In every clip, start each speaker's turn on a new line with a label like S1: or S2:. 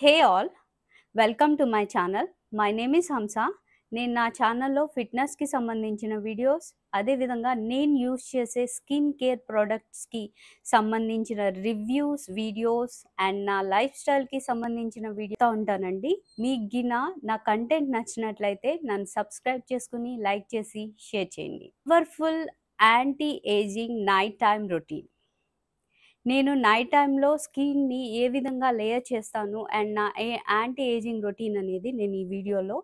S1: Hey all, welcome to my channel. My name is Hamsa. నేను నా ఛానల్లో ఫిట్నెస్కి సంబంధించిన వీడియోస్, అదేవిధంగా నేను యూస్ చేసే స్కిన్ కేర్ ప్రోడక్ట్స్కి సంబంధించిన రివ్యూస్, వీడియోస్ అండ్ నా లైఫ్ స్టైల్కి సంబంధించిన వీడియో ఉంటానండి. మీకు గిన నా కంటెంట్ నచ్చినట్లయితే నన్ను సబ్స్క్రైబ్ చేసుకుని లైక్ చేసి షేర్ చేయండి. Powerful anti ageing night time routine. నేను నైట్ టైంలో స్కిన్ని ఏ విధంగా లేయర్ చేస్తాను అండ్ నా యాంటీ ఏజింగ్ రొటీన్ అనేది నేను ఈ వీడియోలో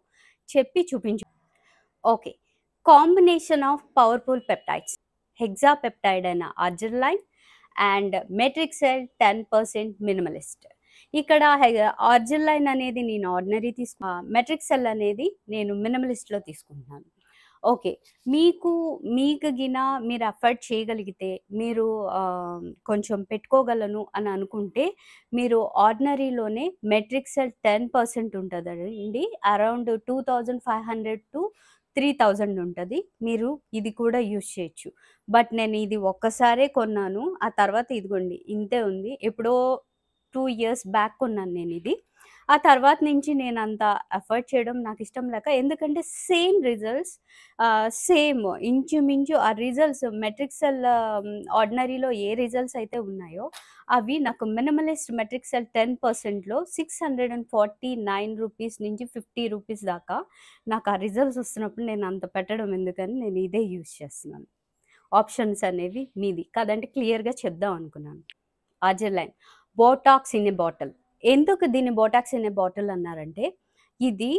S1: చెప్పి చూపించు. Okay, combination of powerful peptides, hexapeptide అయిన అర్జిలైన్ అండ్ మెట్రిక్సెల్ 10% మినిమలిస్ట్. ఇక్కడ అర్జిలైన్ అనేది నేను ఆర్డినరీ మెట్రిక్సెల్ అనేది నేను మినిమలిస్ట్లో తీసుకుంటున్నాను. ఓకే, మీకు గిన మీరు అఫోర్డ్ చేయగలిగితే, మీరు కొంచెం పెట్టుకోగలను అని అనుకుంటే మీరు ఆర్డినరీలోనే మెట్రిక్సెల్ 10% ఉంటుందండి. అరౌండ్ 2500 to 3000 ఉంటుంది. మీరు ఇది కూడా యూజ్ చేయొచ్చు. బట్ నేను ఇది ఒక్కసారే కొన్నాను, ఆ తర్వాత ఇదిగోండి ఇంతే ఉంది. ఎప్పుడో 2 years బ్యాక్ కొన్నాను నేను ఇది. ఆ తర్వాత నుంచి నేను అంత ఎఫర్ట్ చేయడం నాకు ఇష్టం లేక, ఎందుకంటే సేమ్ రిజల్ట్స్, సేమ్ ఇంచుమించు ఆ రిజల్ట్స్ మెట్రిక్సెల్ ఆర్డినరీలో ఏ రిజల్ట్స్ అయితే ఉన్నాయో అవి నాకు మినిమలిస్ట్ మెట్రిక్సెల్ 10%లో 649 రూపీస్ నుంచి 50 రూపీస్ దాకా నాకు ఆ రిజల్ట్స్ వస్తున్నప్పుడు నేను అంత పెట్టడం ఎందుకని నేను ఇదే యూజ్ చేస్తున్నాను. ఆప్షన్స్ అనేవి మీది కాదంటే క్లియర్గా చెప్దాం అనుకున్నాను. అర్జిలైన్ బోటాక్స్ ఇన్ ఏ బాటిల్. ఎందుకు దీన్ని బోటాక్స్ ఇన్ ఏ బాటిల్ అన్నారంటే, ఇది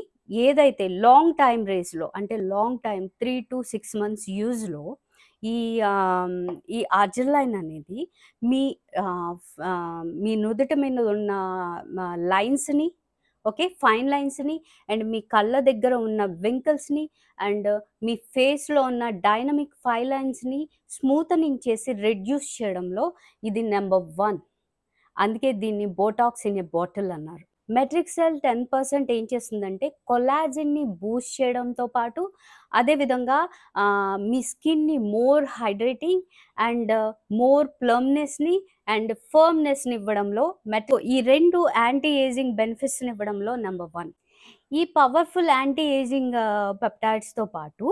S1: ఏదైతే లాంగ్ టైం రేస్లో అంటే లాంగ్ టైం 3 to 6 months యూజ్లో ఈ అర్జిలైన్ అనేది మీ నుదుటి మీద ఉన్న లైన్స్ని, ఓకే, ఫైన్ లైన్స్ని అండ్ మీ కళ్ళ దగ్గర ఉన్న వింకిల్స్ని అండ్ మీ ఫేస్లో ఉన్న డైనమిక్ ఫైన్ లైన్స్ని స్మూతనింగ్ చేసి రెడ్యూస్ చేయడంలో ఇది నెంబర్ 1. అందుకే దీన్ని బోటాక్స్ ఇన్ ఏ బాటిల్ అన్నారు. మెట్రిక్సెల్ 10% ఏం చేస్తుందంటే కొలాజిన్ని బూస్ట్ చేయడంతో పాటు అదేవిధంగా మీ స్కిన్ని మోర్ హైడ్రేటింగ్ అండ్ మోర్ ప్లమ్నెస్ని అండ్ ఫర్మ్నెస్ని ఇవ్వడంలో ఈ 2 యాంటీ ఏజింగ్ బెనిఫిట్స్ని ఇవ్వడంలో నెంబర్ 1. ఈ పవర్ఫుల్ యాంటీ ఏజింగ్ పెప్టైడ్స్తో పాటు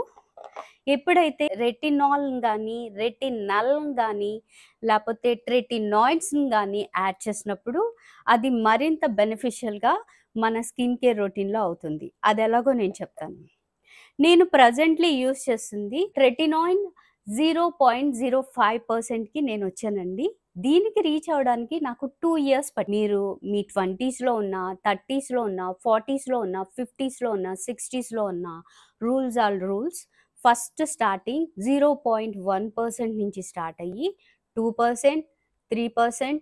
S1: ఎప్పుడైతే రెటినాల్ కానీ రెటినల్ కానీ లేకపోతే ట్రెటినాయిడ్స్ని కానీ యాడ్ చేసినప్పుడు అది మరింత బెనిఫిషియల్గా మన స్కిన్ కేర్ రొటీన్లో అవుతుంది. అది ఎలాగో నేను చెప్తాను. నేను ప్రజెంట్లీ యూస్ చేస్తుంది ట్రెటినాయిన్ 0.05%కి నేను వచ్చానండి. దీనికి రీచ్ అవ్వడానికి నాకు 2 years పట్టి. మీరు మీ 20sలో ఉన్నా, 30sలో ఉన్నా, 40sలో ఉన్నా, 50sలో ఉన్నా, 60sలో ఉన్నా, rules all rules. First starting 0.1% నుంచి స్టార్ట్ అయ్యి 2%, 3%,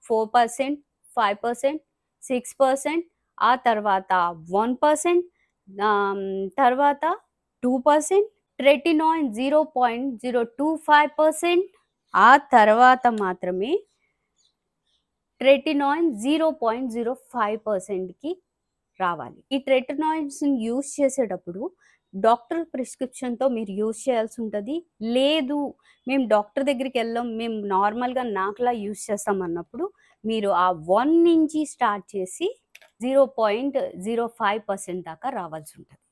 S1: 4%, 5%, 6%, ఆ తర్వాత 1%, తర్వాత 2%, ట్రెటినాయిన్ 0.025%, ఆ తర్వాత మాత్రమే ట్రెటినాయిన్ 0.05%కి రావాలి. ఈ ట్రెటినాయిడ్స్ని యూజ్ చేసేటప్పుడు డాక్టర్ ప్రిస్క్రిప్షన్తో మీరు యూజ్ చేయాల్సి ఉంటుంది. లేదు మేము డాక్టర్ దగ్గరికి వెళ్ళాం, మేము నార్మల్గా నాకులా యూజ్ చేస్తాం అన్నప్పుడు మీరు ఆ 1 నుంచి స్టార్ట్ చేసి 0.05% దాకా రావాల్సి ఉంటుంది.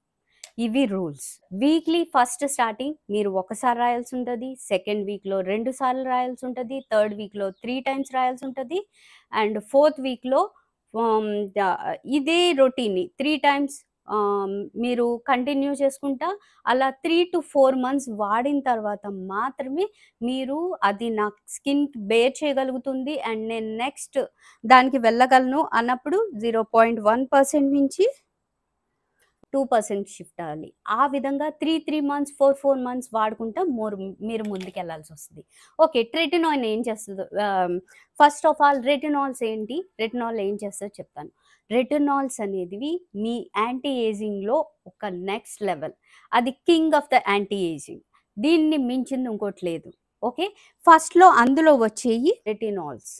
S1: ఇవి రూల్స్. వీక్లీ ఫస్ట్ స్టార్టింగ్ మీరు ఒకసారి రాయాల్సి ఉంటుంది, సెకండ్ వీక్లో 2 సార్లు రాయాల్సి ఉంటుంది, థర్డ్ వీక్లో 3 times రాయాల్సి ఉంటుంది అండ్ ఫోర్త్ వీక్లో ఇదే రొటీన్ని 3 times మీరు కంటిన్యూ చేసుకుంటా అలా 3 to 4 months వాడిన తర్వాత మాత్రమే మీరు అది నా స్కిన్ బేర్ చేయగలుగుతుంది అండ్ నేను నెక్స్ట్ దానికి వెళ్ళగలను అన్నప్పుడు 0.1% నుంచి 2% షిఫ్ట్ అవ్వాలి. ఆ విధంగా 3 months 4 months వాడుకుంటా మీరు ముందుకు వెళ్ళాల్సి వస్తుంది. ఓకే, ట్రెటినాయిన్ ఏం చేస్తుందో ఫస్ట్ ఆఫ్ ఆల్ రెటినాల్స్ ఏంటి, రెటినాల్ ఏం చేస్తుందో చెప్తాను. రెటినాల్స్ అనేవి మీ యాంటీ ఏజింగ్లో ఒక నెక్స్ట్ లెవెల్. అది king of the anti ageing. దీన్ని మించింది ఇంకోటి లేదు. ఓకే, ఫస్ట్లో అందులో వచ్చేవి రెటినాల్స్.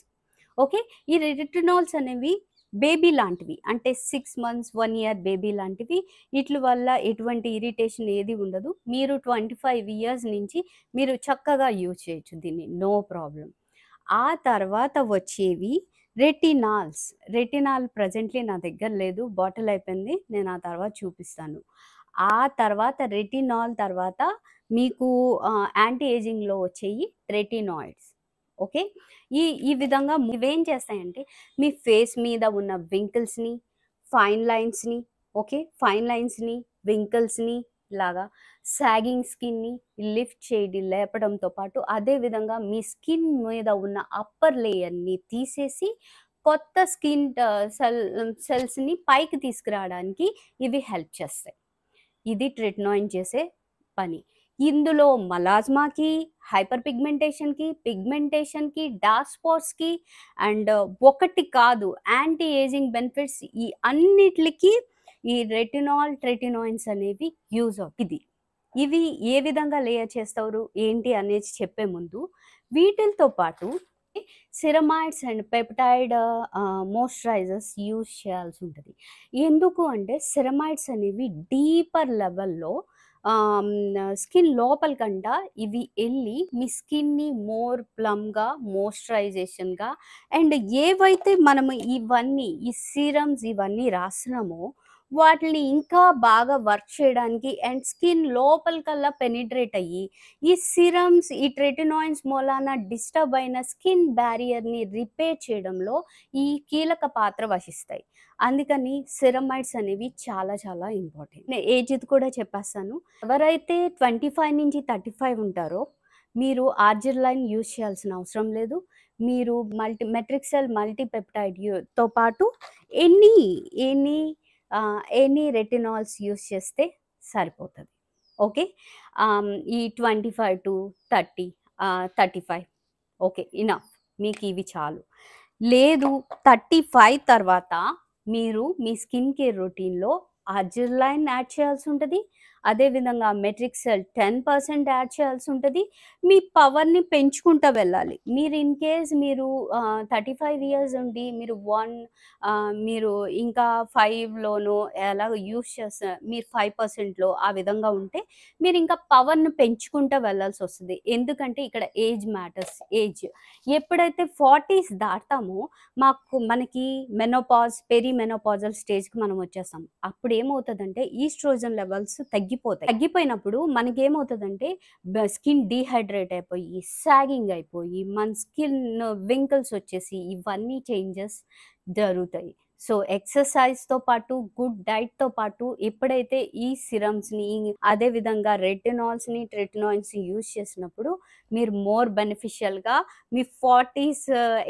S1: ఓకే, ఈ రెటినాల్స్ అనేవి బేబీ లాంటివి, అంటే 6 months 1 year బేబీ లాంటివి. వీటి వల్ల ఎటువంటి ఇరిటేషన్ ఏది ఉండదు. మీరు 25 years నుంచి మీరు చక్కగా యూజ్ చేయొచ్చు దీన్ని, నో ప్రాబ్లం. ఆ తర్వాత వచ్చేవి రెటినాల్స్. రెటినాల్ ప్రెజెంట్‌లీ నా దగ్గర లేదు. బాటిల్ అయిపోయింది. నేను ఆ తర్వాత చూపిస్తాను. ఆ తర్వాత రెటినాల్ తర్వాత మీకు యాంటీ ఏజింగ్‌లో వచ్చేయి రెటినాయిడ్స్. ఓకే. ఈ ఈ విధంగా ఇవేం చేస్తాయంటే మీ ఫేస్ మీద ఉన్న వింకిల్స్‌ని, ఫైన్ లైన్స్‌ని, ఓకే. ఫైన్ లైన్స్‌ని, వింకిల్స్‌ని ఇలాగా సాగింగ్ స్కిన్‌ని లిఫ్ట్ చేయడి లేపడంతో పాటు అదే విధంగా మీ స్కిన్ మీద ఉన్న అప్పర్ లేయర్‌ని తీసేసి కొత్త స్కిన్ సెల్స్‌ని పైకి తీసుకురావడానికి ఇవి హెల్ప్ చేస్తాయి. ఇది ట్రిటనాయిన్ చేసే పని. ఇందులో మలాజ్మాకి, హైపర్ పిగ్మెంటేషన్‌కి, డార్క్ స్పాట్స్‌కి అండ్ ఒకటి కాదు యాంటీ ఏజింగ్ బెనిఫిట్స్ ఈ అన్నిట్లికి ఈ రెటినాల్, ట్రెటినాయిన్స్ అనేవి యూజ్ అవుతాయి. ఇవి ఏ విధంగా లేయర్ చేస్తారు ఏంటి అనేది చెప్పే ముందు వీటిలతో పాటు సిరమైడ్స్ అండ్ పెప్టైడ్ మోయిశ్చరైజర్స్ యూజ్ చేయాల్సి ఉంటుంది. ఎందుకు అంటే సిరమైడ్స్ అనేవి డీపర్ లెవెల్‌లో స్కిన్ లోపలికంట ఇవి ఎళ్ళి మీ స్కిన్‌ని మోర్ ప్లమ్‌గా, మాయిశ్చరైజేషన్‌గా అండ్ ఏవైతే మనము ఇవన్నీ ఈ సీరమ్స్ ఇవన్నీ రాస్తున్నామో వాటిని ఇంకా బాగా వర్క్ చేయడానికి అండ్ స్కిన్ లోపలికల్లా పెనిట్రేట్ అయ్యి ఈ సిరమ్స్, ఈ ట్రెటినాయిన్స్ మూలాన డిస్టర్బ్ అయిన స్కిన్ బ్యారియర్‌ని రిపేర్ చేయడంలో ఈ కీలక పాత్ర వహిస్తాయి. అందుకని సిరమైడ్స్ అనేవి చాలా చాలా ఇంపార్టెంట్. నేను ఏజ్‌ది కూడా చెప్పేస్తాను. ఎవరైతే 25-35 ఉంటారో మీరు ఆర్జిలైన్ యూజ్ చేయాల్సిన అవసరం లేదు. మీరు మెట్రిక్సెల్ మల్టీపెప్టైడ్ తో పాటు ఎనీ ఎనీ ఎనీ రెటినాల్స్ యూజ్ చేస్తే సరిపోతది. ఓకే. ఈ 25-30 35 ఓకే. ఇనఫ్. మీకు ఇవి చాలు. లేదు 35 తర్వాత మీరు మీ స్కిన్ కేర్ రొటీన్‌లో అజర్లైన్ యాడ్ చేయాల్సి ఉంటది. అదే విధంగా మెట్రిక్సెల్ 10% యాడ్ చేయాల్సి ఉంటది. మీ పవర్‌ని పెంచుకుంటా వెళ్ళాలి. మీరు ఇన్ కేస్ మీరు 35 ఇయర్స్ ఉండి మీరు ఇంకా 5లోనో ఎలాగో యూజ్ చేస్తా మీరు 5%లో ఆ విధంగా ఉంటే మీరు ఇంకా పవర్‌ని పెంచుకుంటా వెళ్ళాల్సొస్తది. ఎందుకంటే ఇక్కడ ఏజ్ మ్యాటర్స్. ఏజ్ ఎప్పుడైతే 40స్ దాటుతామో మనకి మెనోపాజ్, పెరిమెనోపాజల్ స్టేజ్‌కి మనం వచ్చేస్తాం. అప్పుడు ఏమవుతదంటే ఈస్ట్రోజన్ లెవెల్స్ తగ్గిపోతాయి. తగ్గిపోయినప్పుడు మనకేమవుతదంటే స్కిన్ డీహైడ్రేట్ అయిపోయి, సాగింగ్ అయిపోయి, మన స్కిన్ వింకిల్స్ వచ్చేసి ఇవన్నీ చేంజెస్ జరుగుతాయి. సో, ఎక్సర్‌సైజ్‌తో పాటు, గుడ్ డైట్‌తో పాటు ఎప్పుడైతే ఈ సిరమ్స్‌ని అదే విధంగా రెటినాల్స్‌ని, ట్రెటినాయిన్స్‌ని యూజ్ చేసినప్పుడు మీరు మోర్ బెనిఫిషియల్‌గా మీ 40స్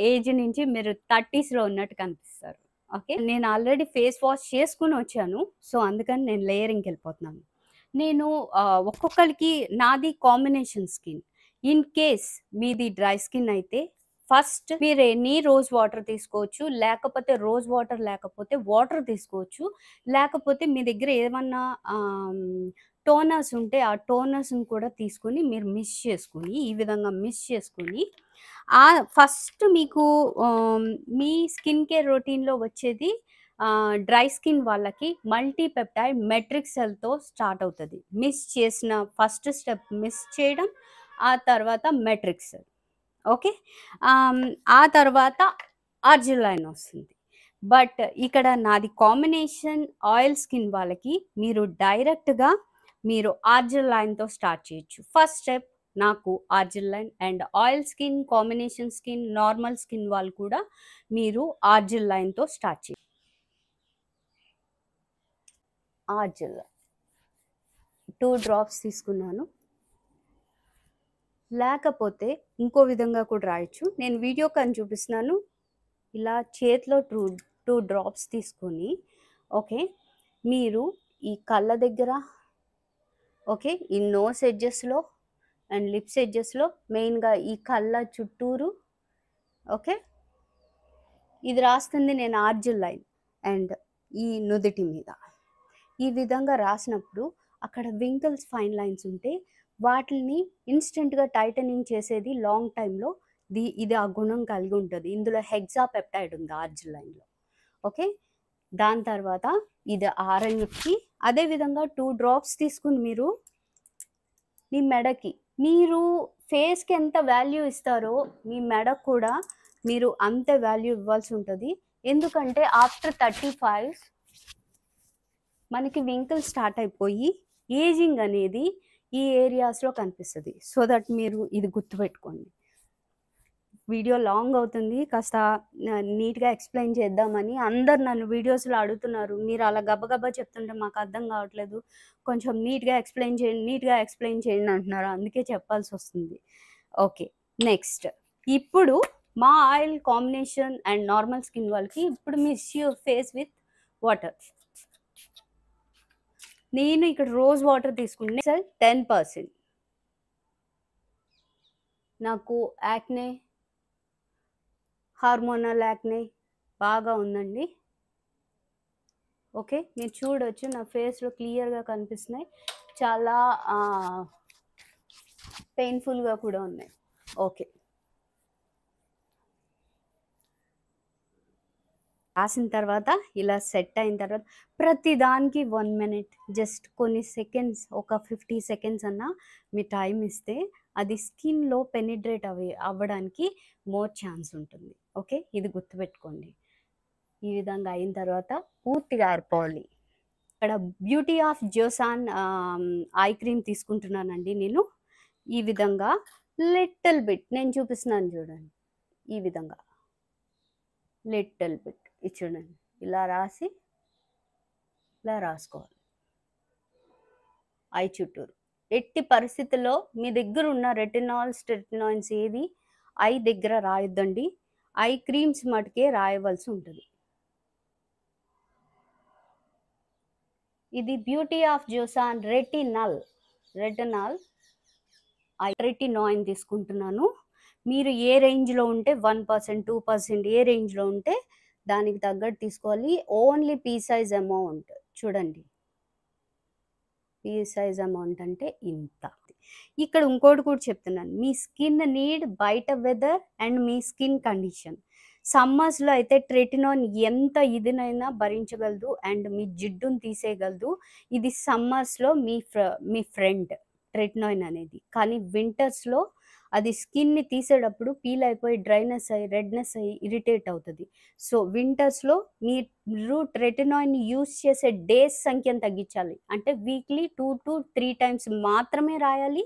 S1: ఏజ్ నుంచి మీరు 30స్‌లో ఉన్నట్టు కనిపిస్తారు. ఓకే. నేను ఆల్రెడీ ఫేస్ వాష్ చేసుకొని వచ్చాను. సో, అందుకని నేను లేయరింగ్‌కెళ్ళిపోతున్నాను. నేను ఒక్కొక్కళ్ళకి నాది కాంబినేషన్ స్కిన్. ఇన్ కేస్ మీది డ్రై స్కిన్ అయితే ఫస్ట్ మీరు ఎనీ రోజ్ వాటర్ తీసుకోవచ్చు. లేకపోతే రోజ్ వాటర్ లేకపోతే వాటర్ తీసుకోవచ్చు. లేకపోతే మీ దగ్గర ఏమన్నా టోనర్స్ ఉంటే ఆ టోనర్స్‌ని కూడా తీసుకొని మీరు మిక్స్ చేసుకొని ఈ విధంగా మిక్స్ చేసుకొని ఫస్ట్ మీకు మీ స్కిన్ కేర్ రొటీన్‌లో వచ్చేది డ్రై స్కిన్ వాళ్ళకి మల్టీపెప్టైడ్ మెట్రిక్సెల్‌తో స్టార్ట్ అవుతది. మిస్ చేసిన ఫస్ట్ స్టెప్ మిస్ చేయడం. ఆ తర్వాత మెట్రిక్సెల్. ఓకే. ఆ తర్వాత అర్జిలైన్ వస్తుంది. బట్ ఇక్కడ నాది కాంబినేషన్ ఆయిల్ స్కిన్ వాళ్ళకి మీరు డైరెక్ట్‌గా మీరు అర్జిలైన్‌తో స్టార్ట్ చేయొచ్చు. ఫస్ట్ స్టెప్ నాకు argireline and oil skin, combination skin, normal skin వాళ్ళు కూడా మీరు అర్జిలైన్‌తో స్టార్ట్ చేయొచ్చు. అర్జిలైన్ 2 డ్రాప్స్ తీసుకున్నాను. లేకపోతే ఇంకో విధంగా కూడా రాయొచ్చు. నేను వీడియో కానీ చూపిస్తున్నాను. ఇలా చేతిలో 2 డ్రాప్స్ తీసుకొని ఓకే. మీరు ఈ కళ్ళ దగ్గర ఓకే. ఈ నోస్ ఎడ్జెస్‌లో అండ్ లిప్స్ ఎడ్జెస్‌లో మెయిన్‌గా ఈ కళ్ళ చుట్టూరు ఓకే. ఇది రాస్తుంది నేను అర్జిలైన్ అండ్ ఈ నుదిటి మీద. ఈ విధంగా రాసినప్పుడు అక్కడ వింకిల్స్, ఫైన్ లైన్స్ ఉంటే వాటిల్ని ఇన్‌స్టంట్‌గా టైటనింగ్ చేసేది లాంగ్ టైమ్‌లో ఇది ఆ గుణం కలిగి ఉంటది. ఇందులో హెక్సాపెప్టైడ్ ఉంది అర్జిలైన్‌లో. ఓకే. దాని తర్వాత ఇది ఆరంగుకి అదే విధంగా 2 డ్రాప్స్ తీసుకొని మీరు మీ మెడకి మీరు ఫేస్‌కి ఎంత వాల్యూ ఇస్తారో మీ మెడకు కూడా మీరు అంత వాల్యూ ఇవ్వాల్సి ఉంటుంది. ఎందుకంటే ఆఫ్టర్ 35 మనకి వింకిల్ స్టార్ట్ అయిపోయి ఏజింగ్ అనేది ఈ ఏరియాస్లో కనిపిస్తుంది. సో దట్ మీరు ఇది గుర్తుపెట్టుకోండి. వీడియో లాంగ్ అవుతుంది, కాస్త నీట్గా ఎక్స్ప్లెయిన్ చేద్దామని. అందరు నన్ను వీడియోస్లో అడుగుతున్నారు, మీరు అలా గబగబా చెప్తుంటే మాకు అర్థం కావట్లేదు, కొంచెం నీట్గా ఎక్స్ప్లెయిన్ చేయండి అంటున్నారు. అందుకే చెప్పాల్సి వస్తుంది. ఓకే, నెక్స్ట్ ఇప్పుడు మా oil combination and normal skin వాళ్ళకి ఇప్పుడు miss your face with water. నేను ఇక్కడ రోజ్ వాటర్ తీసుకుంటే 10%. నాకు యాక్నే, హార్మోనల్ యాక్నే బాగా ఉందండి. ఓకే, మీరు చూడొచ్చు నా ఫేస్లో క్లియర్గా కనిపిస్తున్నాయి, చాలా పెయిన్ఫుల్గా కూడా ఉన్నాయి. ఓకే, రాసిన తర్వాత ఇలా సెట్ అయిన తర్వాత ప్రతిదానికి 1 minute, జస్ట్ కొన్ని సెకండ్స్, ఒక 50 seconds అన్నా మీ టైం ఇస్తే అది స్కిన్లో పెనిట్రేట్ అవ్వడానికి మోర్ ఛాన్స్ ఉంటుంది. ఓకే, ఇది గుర్తుపెట్టుకోండి. ఈ విధంగా అయిన తర్వాత పూర్తిగా ఆరిపోవాలి. ఇక్కడ బ్యూటీ ఆఫ్ జోసాన్ ఐ క్రీమ్ తీసుకుంటున్నానండి నేను. ఈ విధంగా లిటిల్ బిట్ నేను చూపిస్తున్నాను చూడండి, ఈ విధంగా లిటిల్ బిట్ చూడండి, ఇలా రాసి ఇలా రాసుకోవాలి ఐ చుట్టూరు. ఎట్టి పరిస్థితుల్లో మీ దగ్గర ఉన్న రెటినాయిన్స్ ఏది ఐ దగ్గర రాయొద్దండి. ఐ క్రీమ్స్ మటుకే రాయవలసి ఉంటుంది. ఇది బ్యూటీ ఆఫ్ జోసాన్ రెటినాయిన్ తీసుకుంటున్నాను. మీరు ఏ రేంజ్లో ఉంటే 1%, 2% ఏ రేంజ్లో ఉంటే దానికి తగ్గట్టు తీసుకోవాలి. ఓన్లీ పీ సైజ్ అమౌంట్ చూడండి, పీ సైజ్ అమౌంట్ అంటే ఇంత. ఇక్కడ ఇంకోటి కూడా చెప్తున్నాను, మీ స్కిన్ నీడ్, బయట వెదర్ అండ్ మీ స్కిన్ కండిషన్. సమ్మర్స్లో అయితే ట్రెటినాయిన్ ఎంత ఇదినైనా భరించగలదు అండ్ మీ జిడ్డును తీసేయగలదు. ఇది సమ్మర్స్లో మీ ఫ్రెండ్ ట్రెటినాయిన్ అనేది. కానీ వింటర్స్లో అది స్కిన్ని తీసేటప్పుడు పీల్ అయిపోయి డ్రైనెస్ అయ్యి, రెడ్నెస్ అయ్యి, ఇరిటేట్ అవుతుంది. సో వింటర్స్లో మీరు ట్రెటినాయిన్ యూస్ చేసే డేస్ సంఖ్యను తగ్గించాలి. అంటే వీక్లీ 2 to 3 times మాత్రమే రాయాలి.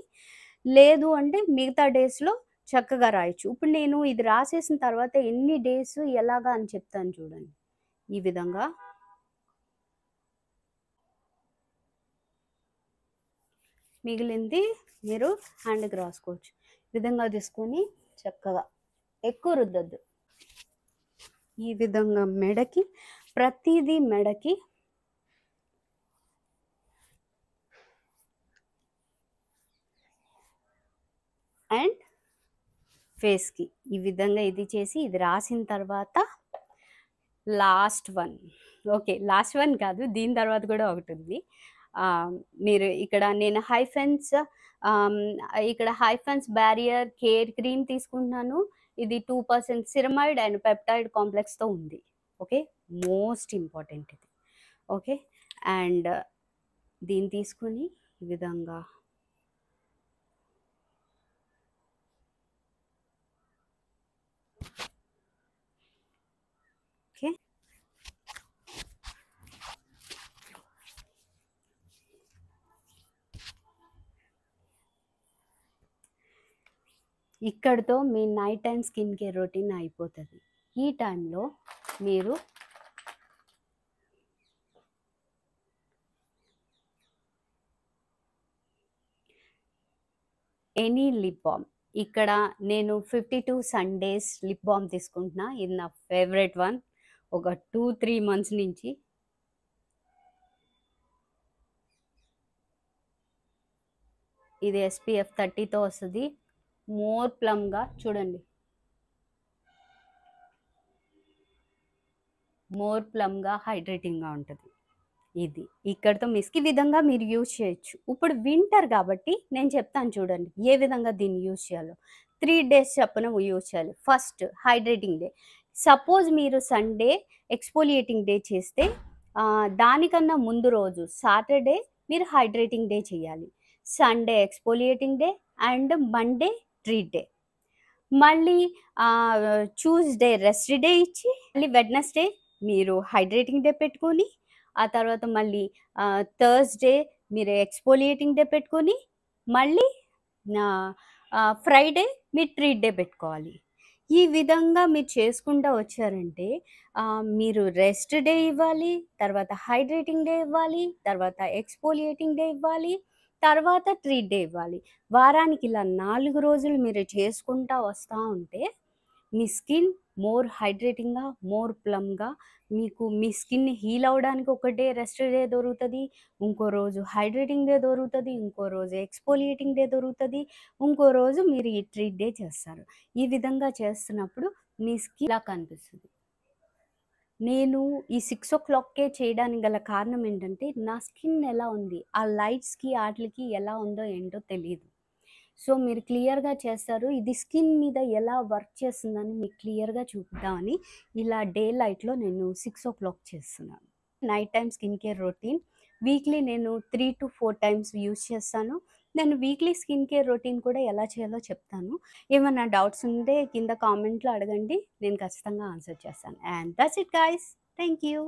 S1: లేదు అంటే మిగతా డేస్లో చక్కగా రాయొచ్చు. ఇప్పుడు నేను ఇది రాసేసిన తర్వాత ఎన్ని డేస్ ఎలాగా అని చెప్తాను చూడండి. ఈ విధంగా మిగిలింది మీరు హ్యాండ్కి రాసుకోవచ్చు. ఈ విధంగా తీసుకొని చక్కగా ఎక్కువ రుద్దద్దు. ఈ విధంగా మెడకి, ప్రతిదీ మెడకి అండ్ ఫేస్కి ఈ విధంగా ఇది చేసి ఇది రాసిన తర్వాత last one. Okay, last one కాదు, దీని తర్వాత కూడా ఒకటి ఉంది. మీరు ఇక్కడ నేను ఇక్కడ హైఫెన్స్ బ్యారియర్ కేర్ క్రీమ్ తీసుకుంటున్నాను. ఇది 2% సిరమైడ్ అండ్ పెప్టైడ్ కాంప్లెక్స్తో ఉంది. ఓకే, మోస్ట్ ఇంపార్టెంట్ ఇది. ఓకే, అండ్ దీన్ని తీసుకొని ఈ విధంగా ఓకే, ఇక్కడితో మీ night time skin care routine అయిపోతుంది. ఈ టైంలో మీరు ఎనీ లిప్ బామ్, ఇక్కడ నేను 52 Sundays లిప్ బామ్ తీసుకుంటున్నా. ఇది నా ఫేవరెట్ వన్, ఒక 2-3 months నుంచి. ఇది SPF 30తో వస్తుంది. మోర్ ప్లమ్గా చూడండి, మోర్ ప్లమ్గా హైడ్రేటింగ్గా ఉంటుంది. ఇది ఇక్కడితో మిస్కి విధంగా మీరు యూజ్ చేయొచ్చు. ఇప్పుడు వింటర్ కాబట్టి నేను చెప్తాను చూడండి ఏ విధంగా దీన్ని యూజ్ చేయాలో. 3 days చప్పున యూజ్ చేయాలి. First hydrating day. సపోజ్ మీరు సండే ఎక్స్ఫోలియేటింగ్ డే చేస్తే దానికన్నా ముందు రోజు సాటర్డే మీరు హైడ్రేటింగ్ డే చేయాలి. Sunday exfoliating day and Monday treat day. మళ్ళీ ట్యూస్‌డే రెస్ట్ డే ఇచ్చి, మళ్ళీ వెడ్నెస్‌డే మీరు హైడ్రేటింగ్ డే పెట్టుకొని, ఆ తర్వాత మళ్ళీ థర్స్‌డే మీరు ఎక్స్‌ఫోలియేటింగ్ డే పెట్టుకొని, మళ్ళీ ఫ్రైడే మీరు ట్రీట్ డే పెట్టుకోవాలి. ఈ విధంగా మీరు చేసుకుంటా వచ్చారంటే మీరు రెస్ట్ డే ఇవ్వాలి, తర్వాత హైడ్రేటింగ్ డే ఇవ్వాలి, తర్వాత ఎక్స్‌ఫోలియేటింగ్ డే ఇవ్వాలి, తర్వాత ట్రీట్ డే ఇవ్వాలి. వారానికి ఇలా 4 రోజులు మీరు చేసుకుంటా వస్తా ఉంటే, మీ స్కిన్ మోర్ హైడ్రేటింగ్‌గా, మోర్ ప్లమ్‌గా మీకు మీ స్కిన్ హీల్ అవ్వడానికి ఒక డే రెస్ట్ డే దొరుకుతది. ఇంకో రోజు హైడ్రేటింగ్ డే దొరుకుతది. ఇంకో రోజు ఎక్స్‌ఫోలియేటింగ్ డే దొరుకుతది. ఇంకో రోజు మీరు ఈ ట్రీట్ డే చేస్తారు. ఈ విధంగా చేస్తున్నప్పుడు మీ స్కిన్ ఇలా కనిపిస్తది. నేను ఈ 6:00కే చేయడానికి గల కారణం ఏంటంటే, నా స్కిన్ ఎలా ఉంది, ఆ లైట్స్‌కి ఆటిలకి ఎలా ఉందో ఏంటో తెలీదు. సో, మీరు క్లియర్‌గా చేస్తారు. ఇది స్కిన్ మీద ఎలా వర్క్ చేస్తుందని మీకు క్లియర్‌గా చూపిద్దామని ఇలా డే లైట్‌లో నేను 6:00 చేస్తున్నాను. Night time skin care routine weekly నేను 3-4 టైమ్స్ యూజ్ చేస్తాను. నేను వీక్లీ స్కిన్ కేర్ రొటీన్ కూడా ఎలా చేయాలో చెప్తాను. ఏమన్నా డౌట్స్ ఉంటే కింద కామెంట్‌లో అడగండి. నేను ఖచ్చితంగా ఆన్సర్ చేస్తాను. And that's it guys. Thank you.